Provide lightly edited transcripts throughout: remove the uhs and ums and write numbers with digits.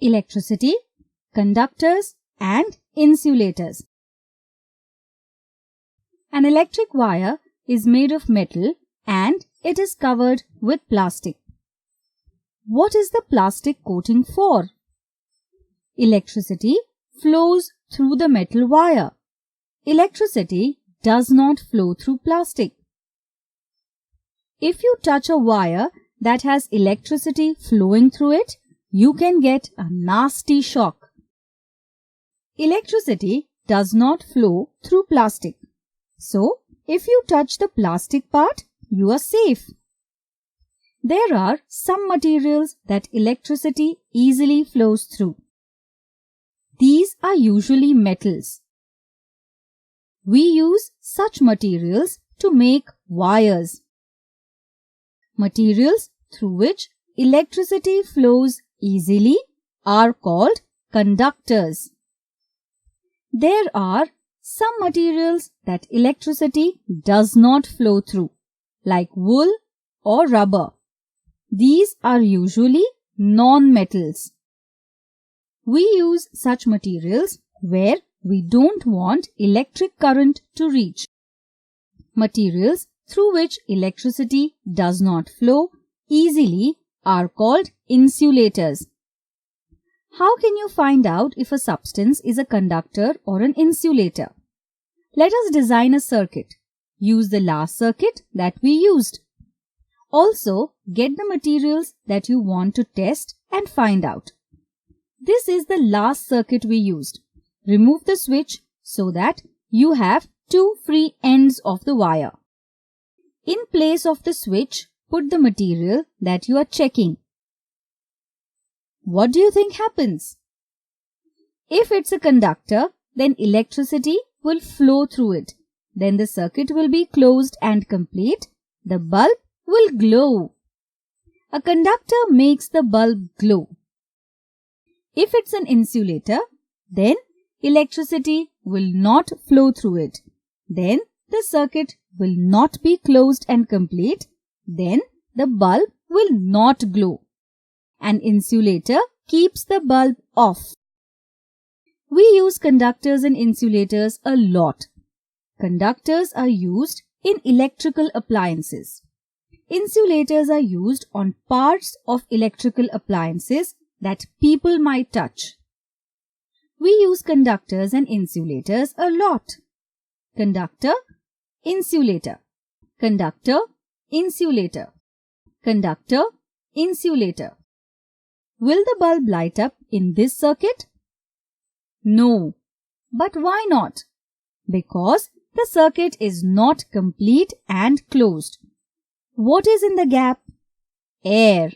electricity, conductors and insulators. An electric wire is made of metal and it is covered with plastic. What is the plastic coating for? Electricity flows through the metal wire. Electricity does not flow through plastic. If you touch a wire that has electricity flowing through it, you can get a nasty shock. Electricity does not flow through plastic. So, if you touch the plastic part, you are safe. There are some materials that electricity easily flows through. These are usually metals. We use such materials to make wires. Materials through which electricity flows easily are called conductors. There are some materials that electricity does not flow through, like wool or rubber. These are usually non-metals. We use such materials where we don't want electric current to reach. Materials through which electricity does not flow easily are called insulators. How can you find out if a substance is a conductor or an insulator? Let us design a circuit. Use the last circuit that we used. Also, get the materials that you want to test and find out. This is the last circuit we used. Remove the switch so that you have two free ends of the wire. In place of the switch, put the material that you are checking. What do you think happens? If it's a conductor, then electricity will flow through it. Then the circuit will be closed and complete. The bulb will glow. A conductor makes the bulb glow. If it's an insulator, then electricity will not flow through it. Then the circuit will not be closed and complete. Then the bulb will not glow. An insulator keeps the bulb off. We use conductors and insulators a lot. Conductors are used in electrical appliances. Insulators are used on parts of electrical appliances that people might touch. We use conductors and insulators a lot. Conductor, insulator. Conductor, insulator. Conductor, insulator. Will the bulb light up in this circuit? No. But why not? Because the circuit is not complete and closed. What is in the gap? Air.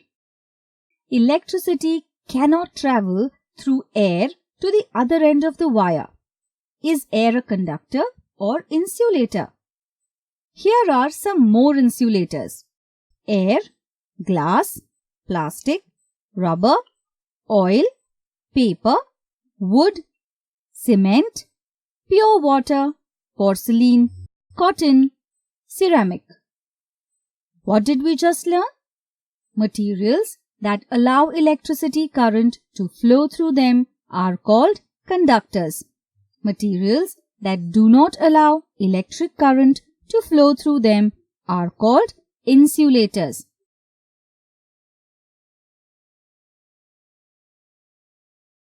Electricity cannot travel through air to the other end of the wire. Is air a conductor or insulator? Here are some more insulators: air, glass, plastic, rubber, oil, paper, wood, cement, pure water, porcelain, cotton, ceramic. What did we just learn? Materials that allow electricity current to flow through them are called conductors. Materials that do not allow electric current to flow through them are called insulators.